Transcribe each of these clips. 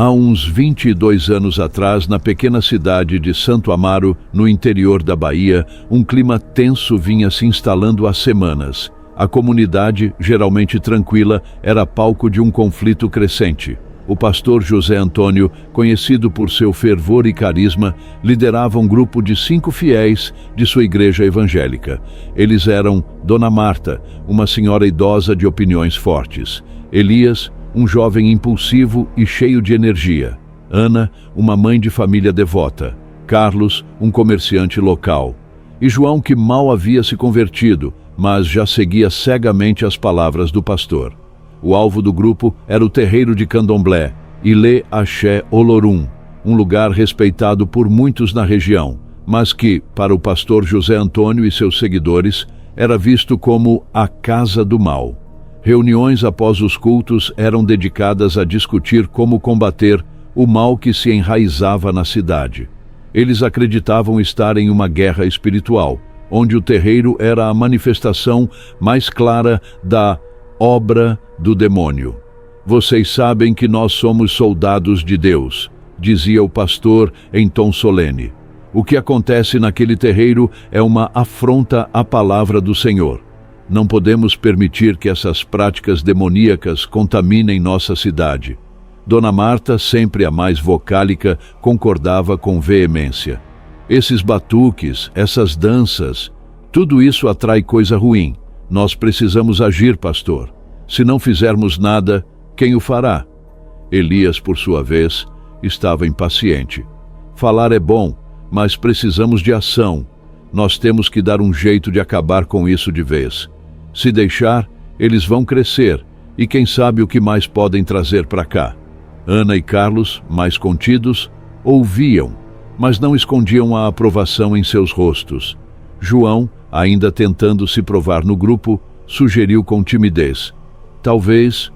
Há uns 22 anos atrás, na pequena cidade de Santo Amaro, no interior da Bahia, um clima tenso vinha se instalando há semanas. A comunidade, geralmente tranquila, era palco de um conflito crescente. O pastor José Antônio, conhecido por seu fervor e carisma, liderava um grupo de 5 fiéis de sua igreja evangélica. Eles eram Dona Marta, uma senhora idosa de opiniões fortes; Elias, um jovem impulsivo e cheio de energia; Ana, uma mãe de família devota; Carlos, um comerciante local; e João, que mal havia se convertido, mas já seguia cegamente as palavras do pastor. O alvo do grupo era o terreiro de Candomblé, Ilê Axé Olorum, um lugar respeitado por muitos na região, mas que, para o pastor José Antônio e seus seguidores, era visto como a casa do mal. Reuniões após os cultos eram dedicadas a discutir como combater o mal que se enraizava na cidade. Eles acreditavam estar em uma guerra espiritual, onde o terreiro era a manifestação mais clara da obra do demônio. Vocês sabem que nós somos soldados de Deus, dizia o pastor em tom solene. O que acontece naquele terreiro é uma afronta à palavra do Senhor. Não podemos permitir que essas práticas demoníacas contaminem nossa cidade. Dona Marta, sempre a mais vocálica, concordava com veemência. Esses batuques, essas danças, tudo isso atrai coisa ruim. Nós precisamos agir, pastor. Se não fizermos nada, quem o fará? Elias, por sua vez, estava impaciente. Falar é bom, mas precisamos de ação. Nós temos que dar um jeito de acabar com isso de vez. Se deixar, eles vão crescer, e quem sabe o que mais podem trazer para cá. Ana e Carlos, mais contidos, ouviam, mas não escondiam a aprovação em seus rostos. João, ainda tentando se provar no grupo, sugeriu com timidez: talvez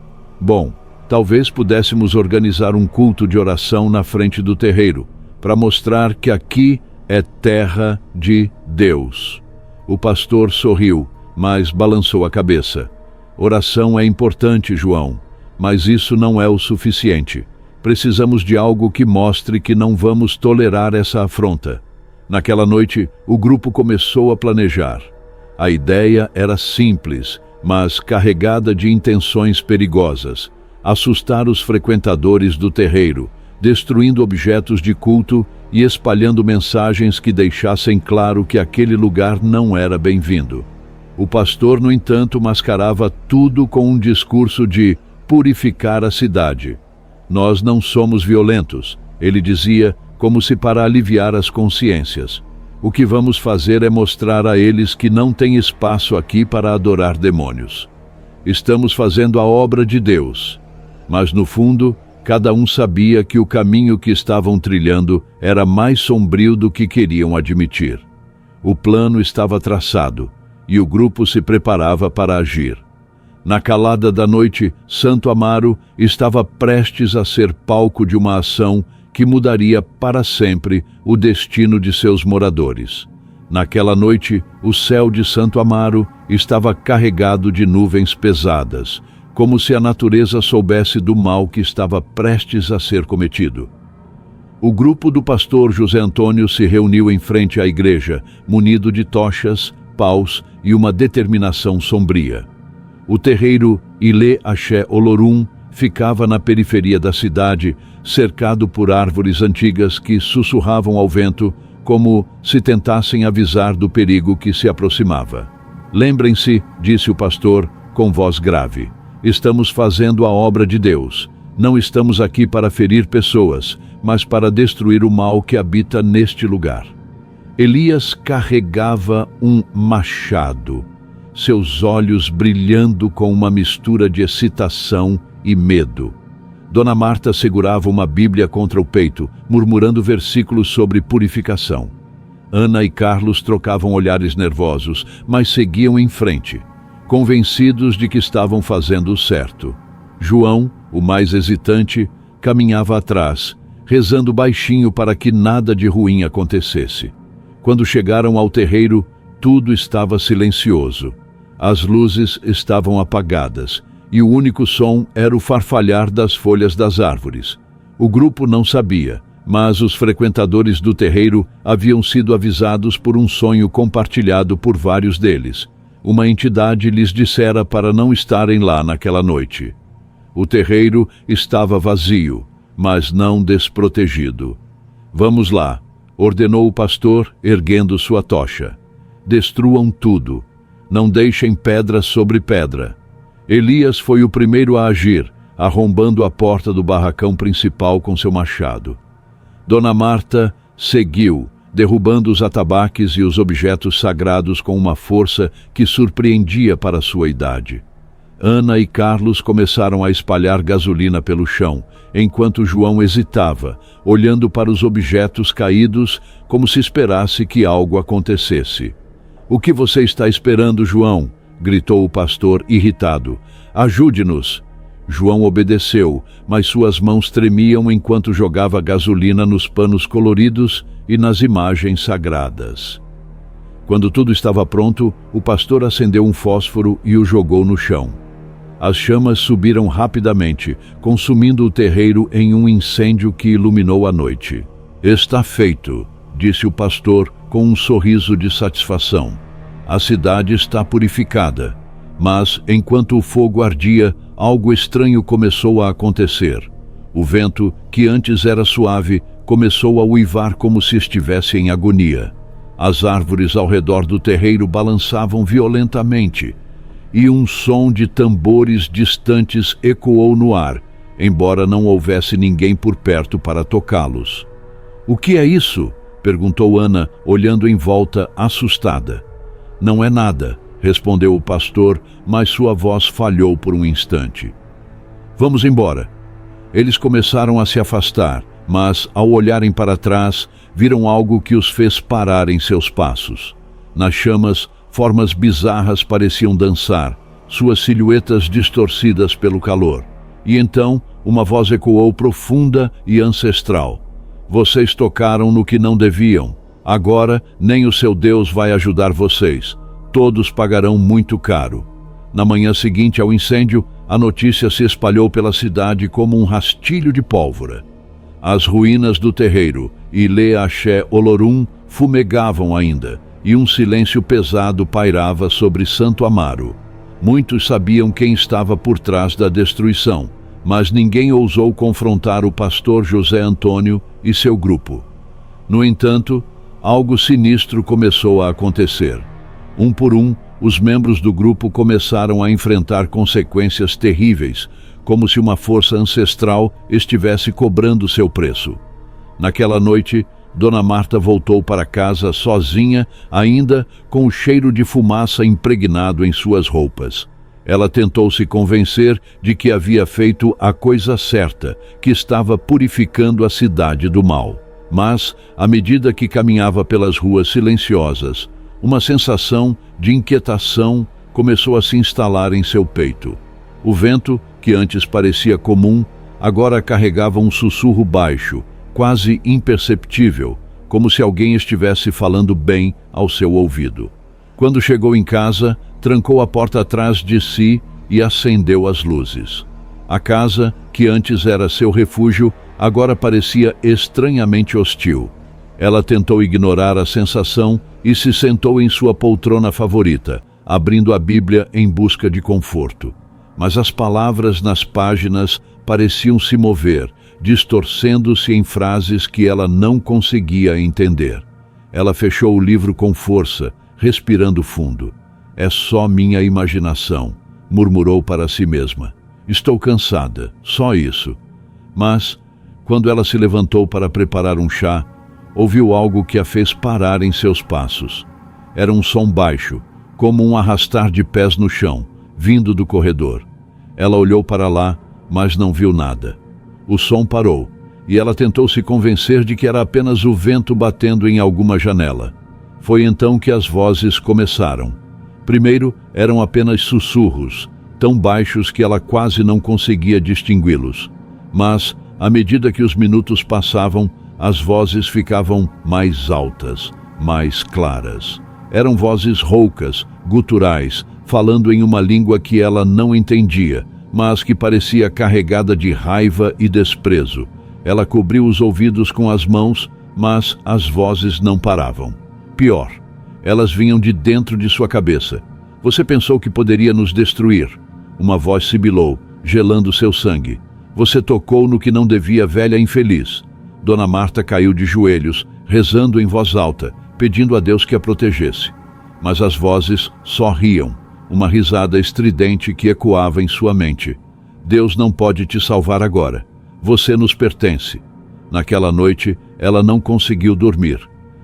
pudéssemos organizar um culto de oração na frente do terreiro, para mostrar que aqui é terra de Deus. O pastor sorriu, mas balançou a cabeça. Oração é importante, João, mas isso não é o suficiente. Precisamos de algo que mostre que não vamos tolerar essa afronta. Naquela noite, o grupo começou a planejar. A ideia era simples, mas carregada de intenções perigosas: assustar os frequentadores do terreiro, destruindo objetos de culto e espalhando mensagens que deixassem claro que aquele lugar não era bem-vindo. O pastor, no entanto, mascarava tudo com um discurso de purificar a cidade. Nós não somos violentos, ele dizia, como se para aliviar as consciências. O que vamos fazer é mostrar a eles que não tem espaço aqui para adorar demônios. Estamos fazendo a obra de Deus. Mas no fundo, cada um sabia que o caminho que estavam trilhando era mais sombrio do que queriam admitir. O plano estava traçado, e o grupo se preparava para agir. Na calada da noite, Santo Amaro estava prestes a ser palco de uma ação que mudaria para sempre o destino de seus moradores. Naquela noite, o céu de Santo Amaro estava carregado de nuvens pesadas, como se a natureza soubesse do mal que estava prestes a ser cometido. O grupo do pastor José Antônio se reuniu em frente à igreja, munido de tochas, paus e uma determinação sombria. O terreiro Ilê Axé Olorum ficava na periferia da cidade, cercado por árvores antigas que sussurravam ao vento, como se tentassem avisar do perigo que se aproximava. Lembrem-se, disse o pastor com voz grave, estamos fazendo a obra de Deus. Não estamos aqui para ferir pessoas, mas para destruir o mal que habita neste lugar. Elias carregava um machado, seus olhos brilhando com uma mistura de excitação e medo. Dona Marta segurava uma Bíblia contra o peito, murmurando versículos sobre purificação. Ana e Carlos trocavam olhares nervosos, mas seguiam em frente, convencidos de que estavam fazendo o certo. João, o mais hesitante, caminhava atrás, rezando baixinho para que nada de ruim acontecesse. Quando chegaram ao terreiro, tudo estava silencioso. As luzes estavam apagadas, e o único som era o farfalhar das folhas das árvores. O grupo não sabia, mas os frequentadores do terreiro haviam sido avisados por um sonho compartilhado por vários deles. Uma entidade lhes dissera para não estarem lá naquela noite. O terreiro estava vazio, mas não desprotegido. "Vamos lá", ordenou o pastor, erguendo sua tocha. "Destruam tudo. Não deixem pedra sobre pedra." Elias foi o primeiro a agir, arrombando a porta do barracão principal com seu machado. Dona Marta seguiu, derrubando os atabaques e os objetos sagrados com uma força que surpreendia para sua idade. Ana e Carlos começaram a espalhar gasolina pelo chão, enquanto João hesitava, olhando para os objetos caídos como se esperasse que algo acontecesse. "O que você está esperando, João?" gritou o pastor, irritado. "Ajude-nos!" João obedeceu, mas suas mãos tremiam enquanto jogava gasolina nos panos coloridos e nas imagens sagradas. Quando tudo estava pronto, o pastor acendeu um fósforo e o jogou no chão. As chamas subiram rapidamente, consumindo o terreiro em um incêndio que iluminou a noite. "Está feito", disse o pastor com um sorriso de satisfação. "A cidade está purificada." Mas, enquanto o fogo ardia, algo estranho começou a acontecer. O vento, que antes era suave, começou a uivar como se estivesse em agonia. As árvores ao redor do terreiro balançavam violentamente, e um som de tambores distantes ecoou no ar, embora não houvesse ninguém por perto para tocá-los. "O que é isso?" perguntou Ana, olhando em volta, assustada. "Não é nada", respondeu o pastor, mas sua voz falhou por um instante. "Vamos embora." Eles começaram a se afastar, mas, ao olharem para trás, viram algo que os fez parar em seus passos. Nas chamas, formas bizarras pareciam dançar, suas silhuetas distorcidas pelo calor. E então, uma voz ecoou profunda e ancestral. "Vocês tocaram no que não deviam. Agora, nem o seu Deus vai ajudar vocês. Todos pagarão muito caro." Na manhã seguinte ao incêndio, a notícia se espalhou pela cidade como um rastilho de pólvora. As ruínas do terreiro, Ilê Axé Olorum, fumegavam ainda, e um silêncio pesado pairava sobre Santo Amaro. Muitos sabiam quem estava por trás da destruição, mas ninguém ousou confrontar o pastor José Antônio e seu grupo. No entanto, algo sinistro começou a acontecer. Um por um, os membros do grupo começaram a enfrentar consequências terríveis, como se uma força ancestral estivesse cobrando seu preço. Naquela noite, Dona Marta voltou para casa sozinha, ainda com o cheiro de fumaça impregnado em suas roupas. Ela tentou se convencer de que havia feito a coisa certa, que estava purificando a cidade do mal. Mas, à medida que caminhava pelas ruas silenciosas, uma sensação de inquietação começou a se instalar em seu peito. O vento, que antes parecia comum, agora carregava um sussurro baixo, quase imperceptível, como se alguém estivesse falando bem ao seu ouvido. Quando chegou em casa, trancou a porta atrás de si e acendeu as luzes. A casa, que antes era seu refúgio, agora parecia estranhamente hostil. Ela tentou ignorar a sensação e se sentou em sua poltrona favorita, abrindo a Bíblia em busca de conforto. Mas as palavras nas páginas pareciam se mover, distorcendo-se em frases que ela não conseguia entender. Ela fechou o livro com força, respirando fundo. "É só minha imaginação", murmurou para si mesma. "Estou cansada, só isso." Mas, quando ela se levantou para preparar um chá, ouviu algo que a fez parar em seus passos. Era um som baixo, como um arrastar de pés no chão, vindo do corredor. Ela olhou para lá, mas não viu nada. O som parou, e ela tentou se convencer de que era apenas o vento batendo em alguma janela. Foi então que as vozes começaram. Primeiro, eram apenas sussurros, tão baixos que ela quase não conseguia distingui-los. Mas, à medida que os minutos passavam, as vozes ficavam mais altas, mais claras. Eram vozes roucas, guturais, falando em uma língua que ela não entendia, mas que parecia carregada de raiva e desprezo, Ela cobriu os ouvidos com as mãos, mas as vozes não paravam. Pior, elas vinham de dentro de sua cabeça. Você pensou que poderia nos destruir. Uma voz sibilou, gelando seu sangue. Você tocou no que não devia, velha infeliz. Dona Marta caiu de joelhos, rezando em voz alta, pedindo a Deus que a protegesse. Mas as vozes só riam, uma risada estridente que ecoava em sua mente. Deus não pode te salvar agora. Você nos pertence. Naquela noite, ela não conseguiu dormir.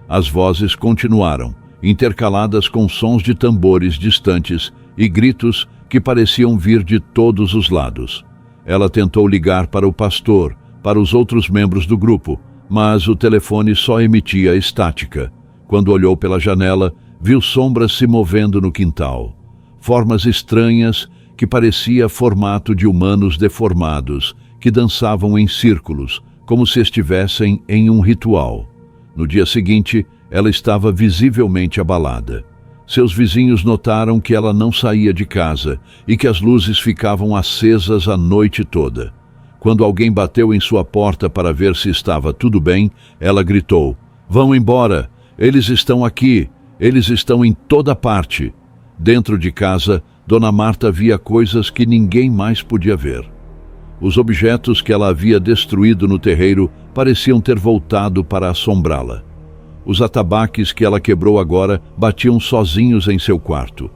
As vozes continuaram, intercaladas com sons de tambores distantes e gritos que pareciam vir de todos os lados. Ela tentou ligar para o pastor, para os outros membros do grupo, mas o telefone só emitia estática. Quando olhou pela janela, viu sombras se movendo no quintal. Formas estranhas que parecia formato de humanos deformados, que dançavam em círculos, como se estivessem em um ritual. No dia seguinte, ela estava visivelmente abalada. Seus vizinhos notaram que ela não saía de casa e que as luzes ficavam acesas a noite toda. Quando alguém bateu em sua porta para ver se estava tudo bem, ela gritou: "Vão embora! Eles estão aqui! Eles estão em toda parte!" Dentro de casa, Dona Marta via coisas que ninguém mais podia ver. Os objetos que ela havia destruído no terreiro pareciam ter voltado para assombrá-la. Os atabaques que ela quebrou agora batiam sozinhos em seu quarto.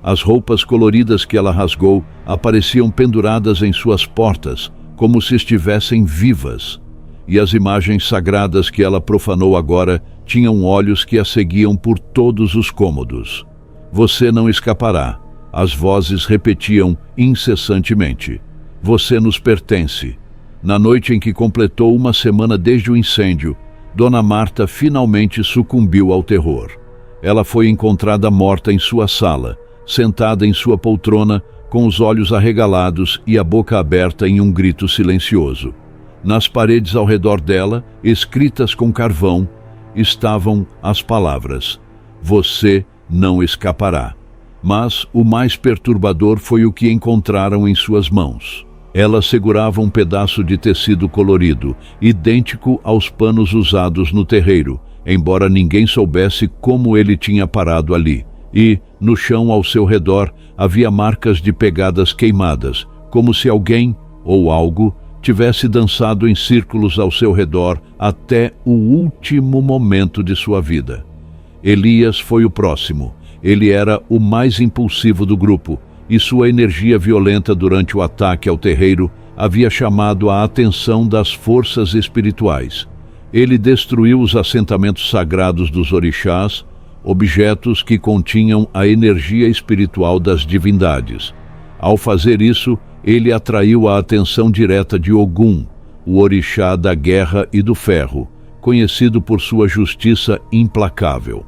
As roupas coloridas que ela rasgou apareciam penduradas em suas portas, como se estivessem vivas. E as imagens sagradas que ela profanou agora tinham olhos que a seguiam por todos os cômodos. "Você não escapará", as vozes repetiam incessantemente. "Você nos pertence." Na noite em que completou uma semana desde o incêndio, Dona Marta finalmente sucumbiu ao terror. Ela foi encontrada morta em sua sala, sentada em sua poltrona, com os olhos arregalados e a boca aberta em um grito silencioso. Nas paredes ao redor dela, escritas com carvão, estavam as palavras: "Você não escapará." Mas o mais perturbador foi o que encontraram em suas mãos. Ela segurava um pedaço de tecido colorido, idêntico aos panos usados no terreiro, embora ninguém soubesse como ele tinha parado ali. E, no chão ao seu redor, havia marcas de pegadas queimadas, como se alguém, ou algo, tivesse dançado em círculos ao seu redor até o último momento de sua vida. Elias foi o próximo. Ele era o mais impulsivo do grupo, e sua energia violenta durante o ataque ao terreiro havia chamado a atenção das forças espirituais. Ele destruiu os assentamentos sagrados dos orixás, objetos que continham a energia espiritual das divindades. Ao fazer isso, ele atraiu a atenção direta de Ogum, o orixá da guerra e do ferro, conhecido por sua justiça implacável.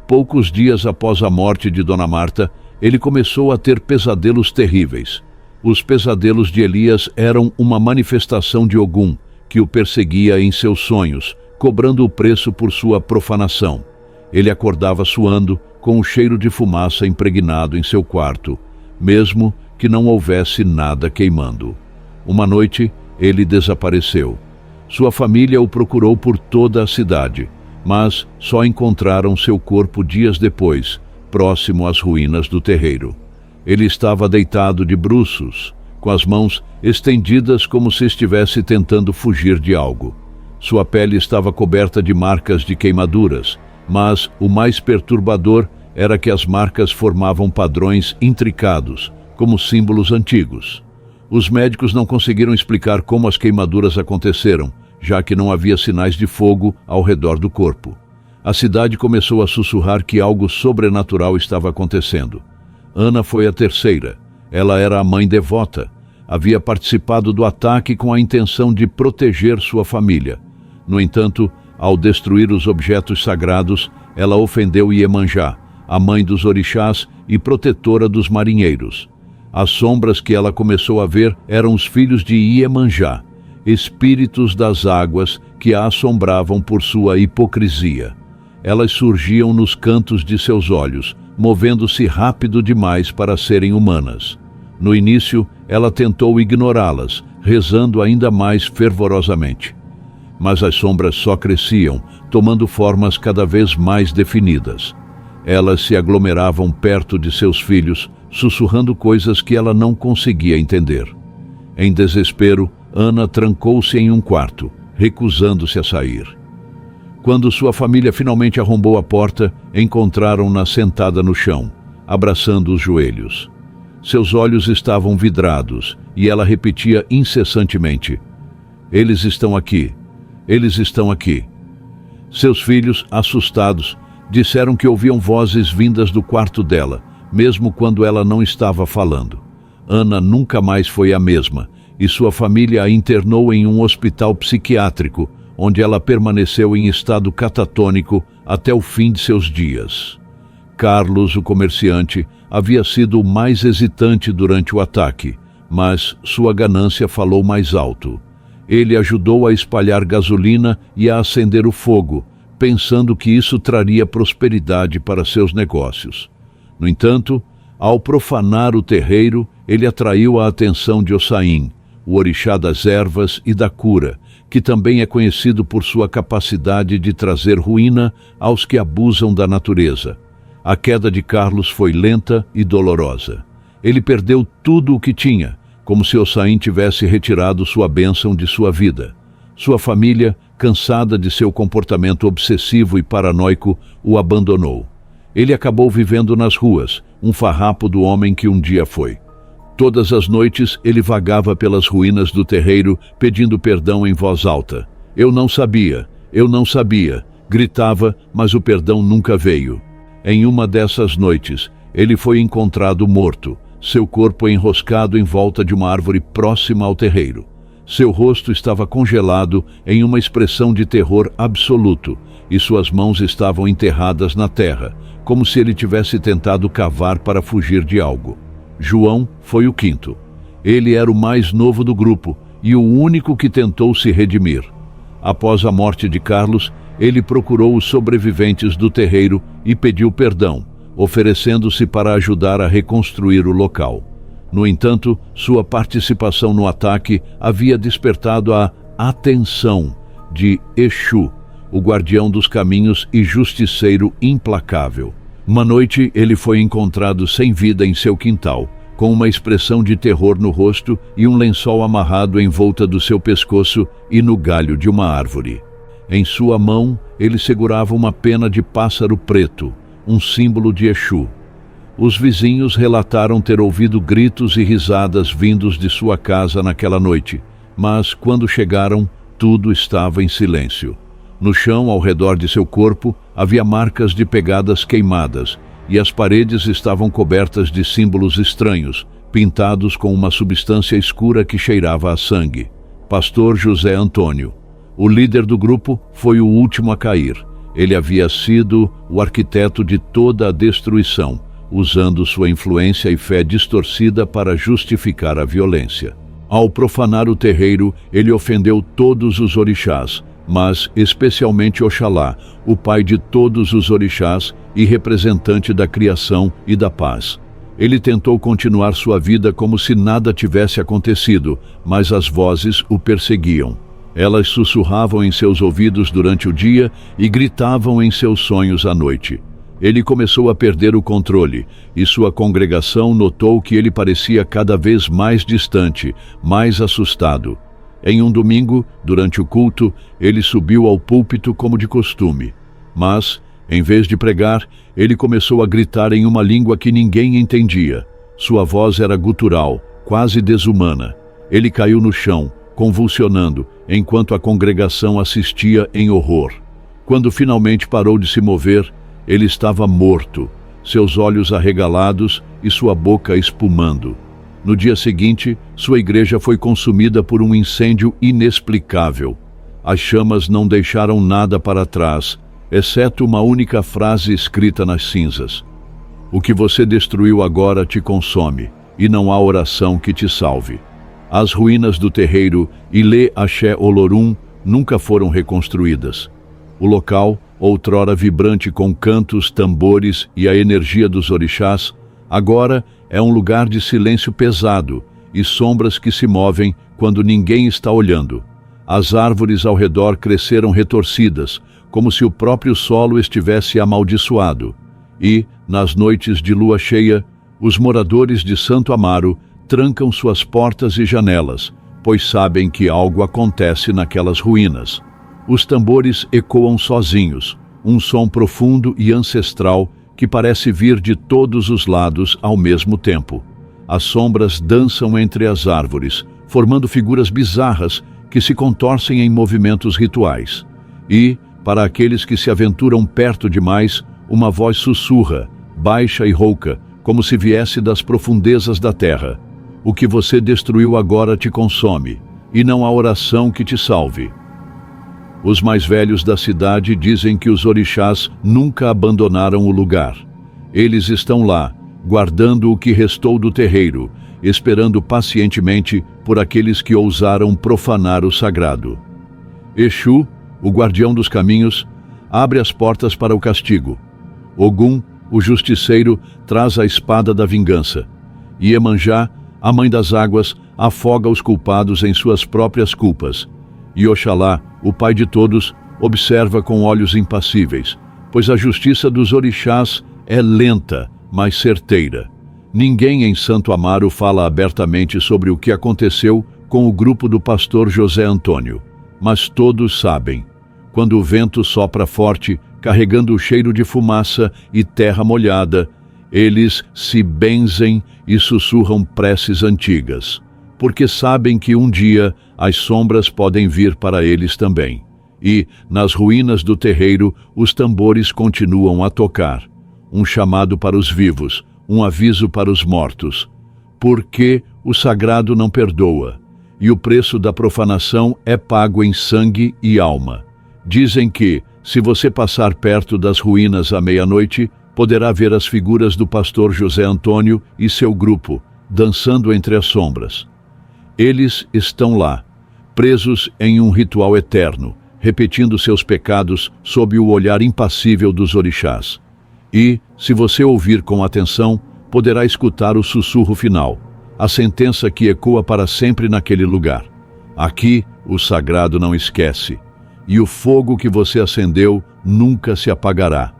Poucos dias após a morte de Dona Marta, ele começou a ter pesadelos terríveis. Os pesadelos de Elias eram uma manifestação de Ogum, que o perseguia em seus sonhos, cobrando o preço por sua profanação. Ele acordava suando, com o cheiro de fumaça impregnado em seu quarto, mesmo que não houvesse nada queimando. Uma noite, ele desapareceu. Sua família o procurou por toda a cidade, mas só encontraram seu corpo dias depois, próximo às ruínas do terreiro. Ele estava deitado de bruços, com as mãos estendidas como se estivesse tentando fugir de algo. Sua pele estava coberta de marcas de queimaduras, mas o mais perturbador era que as marcas formavam padrões intricados, como símbolos antigos. Os médicos não conseguiram explicar como as queimaduras aconteceram, já que não havia sinais de fogo ao redor do corpo. A cidade começou a sussurrar que algo sobrenatural estava acontecendo. Ana foi a terceira. Ela era a mãe devota. Havia participado do ataque com a intenção de proteger sua família. No entanto, ao destruir os objetos sagrados, ela ofendeu Iemanjá, a mãe dos orixás e protetora dos marinheiros. As sombras que ela começou a ver eram os filhos de Iemanjá, espíritos das águas que a assombravam por sua hipocrisia. Elas surgiam nos cantos de seus olhos, movendo-se rápido demais para serem humanas. No início, ela tentou ignorá-las, rezando ainda mais fervorosamente. mas as sombras só cresciam, tomando formas cada vez mais definidas. Elas se aglomeravam perto de seus filhos, sussurrando coisas que ela não conseguia entender. Em desespero, Ana trancou-se em um quarto, recusando-se a sair. Quando sua família finalmente arrombou a porta, encontraram-na sentada no chão, abraçando os joelhos. Seus olhos estavam vidrados e ela repetia incessantemente: "Eles estão aqui, eles estão aqui." Seus filhos, assustados, disseram que ouviam vozes vindas do quarto dela, mesmo quando ela não estava falando. Ana nunca mais foi a mesma, e sua família a internou em um hospital psiquiátrico, onde ela permaneceu em estado catatônico até o fim de seus dias. Carlos, o comerciante, havia sido o mais hesitante durante o ataque, mas sua ganância falou mais alto. Ele ajudou a espalhar gasolina e a acender o fogo, pensando que isso traria prosperidade para seus negócios. No entanto, ao profanar o terreiro, ele atraiu a atenção de Ossain, o orixá das ervas e da cura, que também é conhecido por sua capacidade de trazer ruína aos que abusam da natureza. A queda de Carlos foi lenta e dolorosa. Ele perdeu tudo o que tinha, como se Ossain tivesse retirado sua bênção de sua vida. Sua família, cansada de seu comportamento obsessivo e paranoico, o abandonou. Ele acabou vivendo nas ruas, um farrapo do homem que um dia foi. Todas as noites ele vagava pelas ruínas do terreiro, pedindo perdão em voz alta. Eu não sabia, gritava, mas o perdão nunca veio. Em uma dessas noites, ele foi encontrado morto, seu corpo enroscado em volta de uma árvore próxima ao terreiro. Seu rosto estava congelado em uma expressão de terror absoluto, e suas mãos estavam enterradas na terra, como se ele tivesse tentado cavar para fugir de algo. João foi o quinto. Ele era o mais novo do grupo e o único que tentou se redimir. Após a morte de Carlos, ele procurou os sobreviventes do terreiro e pediu perdão, oferecendo-se para ajudar a reconstruir o local. No entanto, sua participação no ataque havia despertado a atenção de Exu, o guardião dos caminhos e justiceiro implacável. Uma noite, ele foi encontrado sem vida em seu quintal, com uma expressão de terror no rosto e um lençol amarrado em volta do seu pescoço e no galho de uma árvore. Em sua mão, ele segurava uma pena de pássaro preto, um símbolo de Exu. Os vizinhos relataram ter ouvido gritos e risadas vindos de sua casa naquela noite, mas quando chegaram, tudo estava em silêncio. No chão, ao redor de seu corpo, havia marcas de pegadas queimadas, e as paredes estavam cobertas de símbolos estranhos, pintados com uma substância escura que cheirava a sangue. Pastor José Antônio. O líder do grupo foi o último a cair. Ele havia sido o arquiteto de toda a destruição, usando sua influência e fé distorcida para justificar a violência. Ao profanar o terreiro, ele ofendeu todos os orixás, mas especialmente Oxalá, o pai de todos os orixás e representante da criação e da paz. Ele tentou continuar sua vida como se nada tivesse acontecido, mas as vozes o perseguiam. Elas sussurravam em seus ouvidos durante o dia e gritavam em seus sonhos à noite. Ele começou a perder o controle, e sua congregação notou que ele parecia cada vez mais distante, mais assustado. Em um domingo, durante o culto, ele subiu ao púlpito como de costume. Mas, em vez de pregar, ele começou a gritar em uma língua que ninguém entendia. Sua voz era gutural, quase desumana. Ele caiu no chão, convulsionando, enquanto a congregação assistia em horror. Quando finalmente parou de se mover, ele estava morto, seus olhos arregalados e sua boca espumando. No dia seguinte, sua igreja foi consumida por um incêndio inexplicável. As chamas não deixaram nada para trás, exceto uma única frase escrita nas cinzas: "O que você destruiu agora te consome, e não há oração que te salve." As ruínas do terreiro Ilê Axé Olorum nunca foram reconstruídas. O local, outrora vibrante com cantos, tambores e a energia dos orixás, agora é um lugar de silêncio pesado e sombras que se movem quando ninguém está olhando. As árvores ao redor cresceram retorcidas, como se o próprio solo estivesse amaldiçoado. E, nas noites de lua cheia, os moradores de Santo Amaro trancam suas portas e janelas, pois sabem que algo acontece naquelas ruínas. Os tambores ecoam sozinhos, um som profundo e ancestral que parece vir de todos os lados ao mesmo tempo. As sombras dançam entre as árvores, formando figuras bizarras que se contorcem em movimentos rituais. E, para aqueles que se aventuram perto demais, uma voz sussurra, baixa e rouca, como se viesse das profundezas da terra. O que você destruiu agora te consome, e não há oração que te salve. Os mais velhos da cidade dizem que os orixás nunca abandonaram o lugar. Eles estão lá, guardando o que restou do terreiro, esperando pacientemente por aqueles que ousaram profanar o sagrado. Exu, o guardião dos caminhos, abre as portas para o castigo. Ogum, o justiceiro, traz a espada da vingança. Iemanjá, a mãe das águas, afoga os culpados em suas próprias culpas. E Oxalá, o pai de todos, observa com olhos impassíveis, pois a justiça dos orixás é lenta, mas certeira. Ninguém em Santo Amaro fala abertamente sobre o que aconteceu com o grupo do pastor José Antônio, mas todos sabem. Quando o vento sopra forte, carregando o cheiro de fumaça e terra molhada, eles se benzem e sussurram preces antigas, porque sabem que um dia as sombras podem vir para eles também. E, nas ruínas do terreiro, os tambores continuam a tocar. Um chamado para os vivos, um aviso para os mortos. Porque o sagrado não perdoa, e o preço da profanação é pago em sangue e alma. Dizem que, se você passar perto das ruínas à meia-noite, poderá ver as figuras do pastor José Antônio e seu grupo, dançando entre as sombras. Eles estão lá, presos em um ritual eterno, repetindo seus pecados sob o olhar impassível dos orixás. E, se você ouvir com atenção, poderá escutar o sussurro final, a sentença que ecoa para sempre naquele lugar. Aqui, o sagrado não esquece, e o fogo que você acendeu nunca se apagará.